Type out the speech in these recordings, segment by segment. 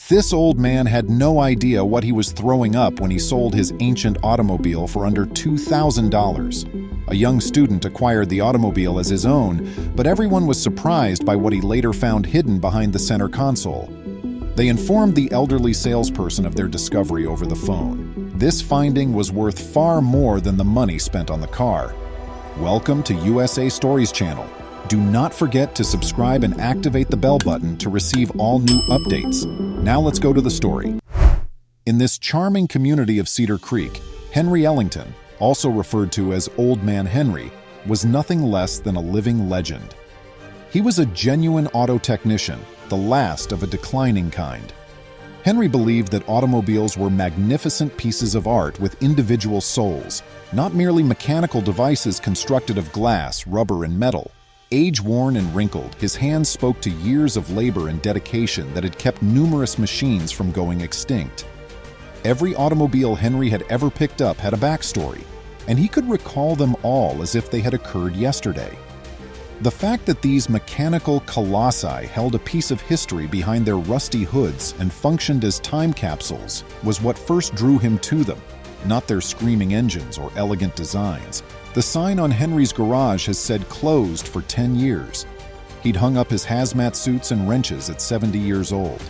This old man had no idea what he was throwing up when he sold his ancient automobile for under $2,000. A young student acquired the automobile as his own, but everyone was surprised by what he later found hidden behind the center console. They informed the elderly salesperson of their discovery over the phone. This finding was worth far more than the money spent on the car. Welcome to USA Stories Channel. Do not forget to subscribe and activate the bell button to receive all new updates. Now let's go to the story. In this charming community of Cedar Creek, Henry Ellington, also referred to as Old Man Henry, was nothing less than a living legend. He was a genuine auto technician, the last of a declining kind. Henry believed that automobiles were magnificent pieces of art with individual souls, not merely mechanical devices constructed of glass, rubber, and metal. Age-worn and wrinkled, his hands spoke to years of labor and dedication that had kept numerous machines from going extinct. Every automobile Henry had ever picked up had a backstory, and he could recall them all as if they had occurred yesterday. The fact that these mechanical colossi held a piece of history behind their rusty hoods and functioned as time capsules was what first drew him to them, not their screaming engines or elegant designs. The sign on Henry's garage has said closed for 10 years. He'd hung up his hazmat suits and wrenches at 70 years old.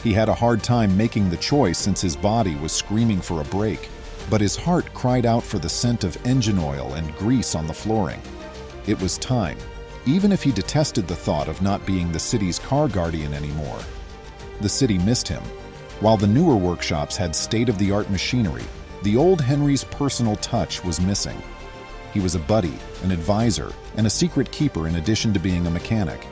He had a hard time making the choice since his body was screaming for a break, but his heart cried out for the scent of engine oil and grease on the flooring. It was time, even if he detested the thought of not being the city's car guardian anymore. The city missed him. While the newer workshops had state-of-the-art machinery, the old Henry's personal touch was missing. He was a buddy, an advisor, and a secret keeper in addition to being a mechanic.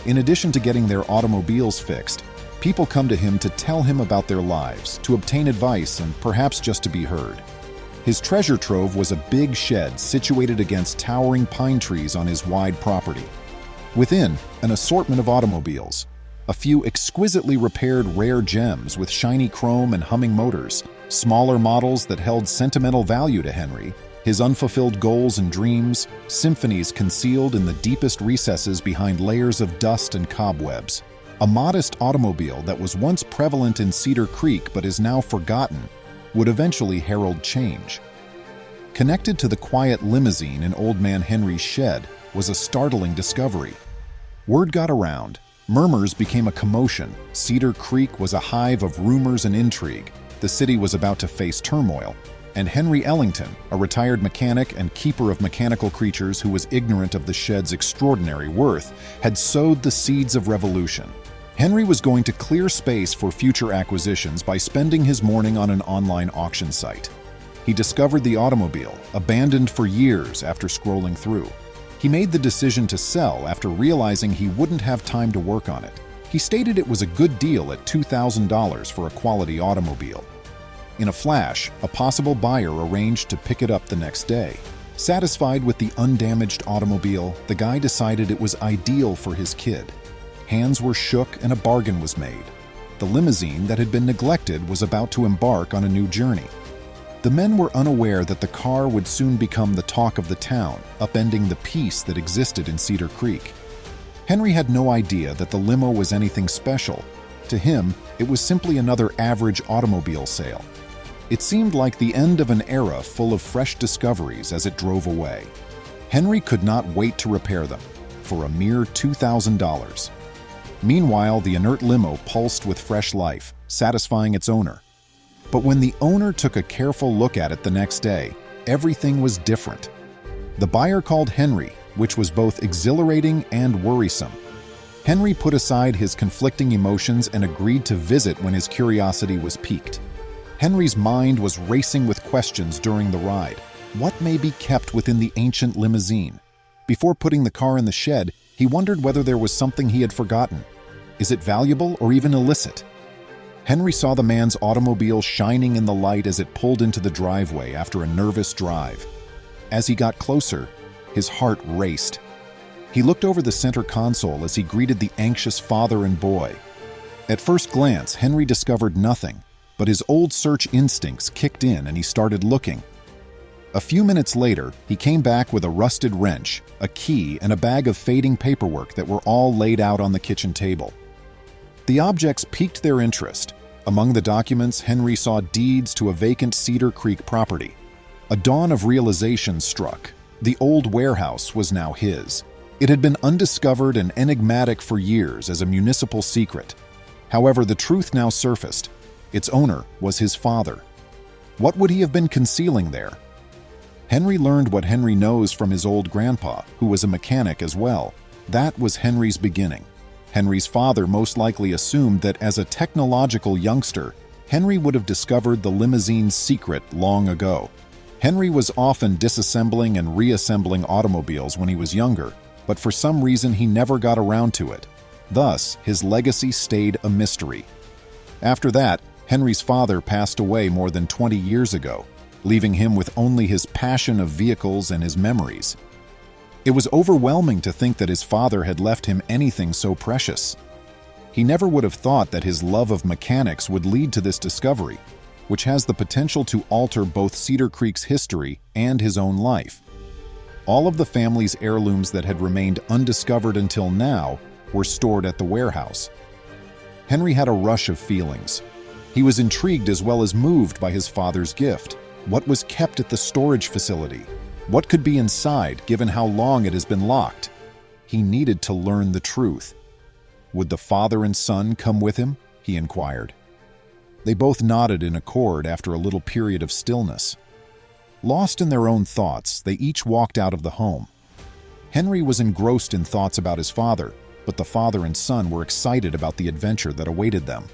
In addition to getting their automobiles fixed, people come to him to tell him about their lives, to obtain advice, and perhaps just to be heard. His treasure trove was a big shed situated against towering pine trees on his wide property. Within, an assortment of automobiles, a few exquisitely repaired rare gems with shiny chrome and humming motors, smaller models that held sentimental value to Henry, his unfulfilled goals and dreams, symphonies concealed in the deepest recesses behind layers of dust and cobwebs. A modest automobile that was once prevalent in Cedar Creek but is now forgotten would eventually herald change. Connected to the quiet limousine in Old Man Henry's shed was a startling discovery. Word got around. Murmurs became a commotion. Cedar Creek was a hive of rumors and intrigue. The city was about to face turmoil. And Henry Ellington, a retired mechanic and keeper of mechanical creatures who was ignorant of the shed's extraordinary worth, had sowed the seeds of revolution. Henry was going to clear space for future acquisitions by spending his morning on an online auction site. He discovered the automobile, abandoned for years after scrolling through. He made the decision to sell after realizing he wouldn't have time to work on it. He stated it was a good deal at $2,000 for a quality automobile. In a flash, a possible buyer arranged to pick it up the next day. Satisfied with the undamaged automobile, the guy decided it was ideal for his kid. Hands were shook and a bargain was made. The limousine that had been neglected was about to embark on a new journey. The men were unaware that the car would soon become the talk of the town, upending the peace that existed in Cedar Creek. Henry had no idea that the limo was anything special. To him, it was simply another average automobile sale. It seemed like the end of an era full of fresh discoveries as it drove away. Henry could not wait to repair them, for a mere $2,000. Meanwhile, the inert limo pulsed with fresh life, satisfying its owner. But when the owner took a careful look at it the next day, everything was different. The buyer called Henry, which was both exhilarating and worrisome. Henry put aside his conflicting emotions and agreed to visit when his curiosity was piqued. Henry's mind was racing with questions during the ride. What may be kept within the ancient limousine? Before putting the car in the shed, he wondered whether there was something he had forgotten. Is it valuable or even illicit? Henry saw the man's automobile shining in the light as it pulled into the driveway after a nervous drive. As he got closer, his heart raced. He looked over the center console as he greeted the anxious father and boy. At first glance, Henry discovered nothing, but his old search instincts kicked in and he started looking. A few minutes later, he came back with a rusted wrench, a key, and a bag of fading paperwork that were all laid out on the kitchen table. The objects piqued their interest. Among the documents, Henry saw deeds to a vacant Cedar Creek property. A dawn of realization struck. The old warehouse was now his. It had been undiscovered and enigmatic for years as a municipal secret. However, the truth now surfaced. Its owner was his father. What would he have been concealing there? Henry learned what Henry knows from his old grandpa, who was a mechanic as well. That was Henry's beginning. Henry's father most likely assumed that as a technological youngster, Henry would have discovered the limousine's secret long ago. Henry was often disassembling and reassembling automobiles when he was younger, but for some reason he never got around to it. Thus, his legacy stayed a mystery. After that, Henry's father passed away more than 20 years ago, leaving him with only his passion of vehicles and his memories. It was overwhelming to think that his father had left him anything so precious. He never would have thought that his love of mechanics would lead to this discovery, which has the potential to alter both Cedar Creek's history and his own life. All of the family's heirlooms that had remained undiscovered until now were stored at the warehouse. Henry had a rush of feelings. He was intrigued as well as moved by his father's gift. What was kept at the storage facility? What could be inside, given how long it has been locked? He needed to learn the truth. Would the father and son come with him? He inquired. They both nodded in accord after a little period of stillness. Lost in their own thoughts, they each walked out of the home. Henry was engrossed in thoughts about his father, but the father and son were excited about the adventure that awaited them.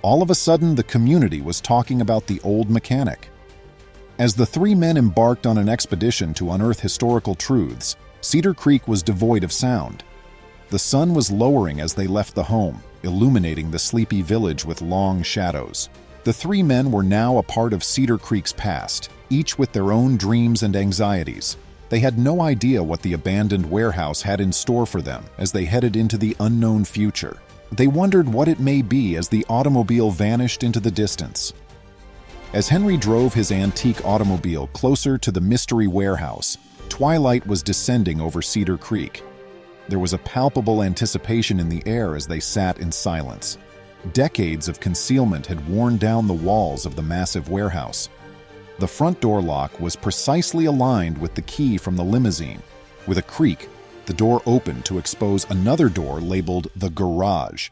All of a sudden, the community was talking about the old mechanic. As the three men embarked on an expedition to unearth historical truths, Cedar Creek was devoid of sound. The sun was lowering as they left the home, illuminating the sleepy village with long shadows. The three men were now a part of Cedar Creek's past, each with their own dreams and anxieties. They had no idea what the abandoned warehouse had in store for them as they headed into the unknown future. They wondered what it may be as the automobile vanished into the distance. As Henry drove his antique automobile closer to the mystery warehouse, twilight was descending over Cedar Creek. There was a palpable anticipation in the air as they sat in silence. Decades of concealment had worn down the walls of the massive warehouse. The front door lock was precisely aligned with the key from the limousine. With a creak, the door opened to expose another door labeled the garage.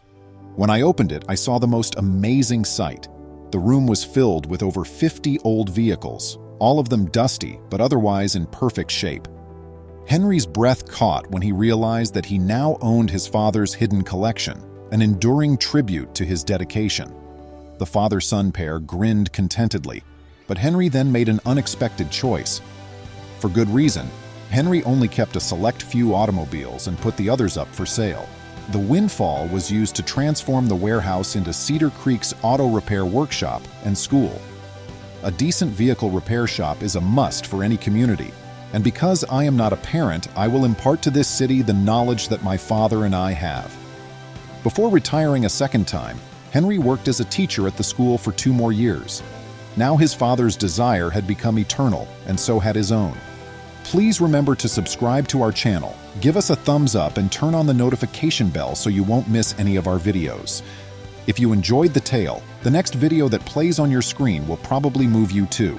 When I opened it, I saw the most amazing sight. The room was filled with over 50 old vehicles, all of them dusty but otherwise in perfect shape. Henry's breath caught when he realized that he now owned his father's hidden collection, an enduring tribute to his dedication. The father-son pair grinned contentedly, but Henry then made an unexpected choice. For good reason, Henry only kept a select few automobiles and put the others up for sale. The windfall was used to transform the warehouse into Cedar Creek's auto repair workshop and school. A decent vehicle repair shop is a must for any community, and because I am not a parent, I will impart to this city the knowledge that my father and I have. Before retiring a second time, Henry worked as a teacher at the school for 2 more years. Now his father's desire had become eternal, and so had his own. Please remember to subscribe to our channel, give us a thumbs up, and turn on the notification bell so you won't miss any of our videos. If you enjoyed the tale, the next video that plays on your screen will probably move you too.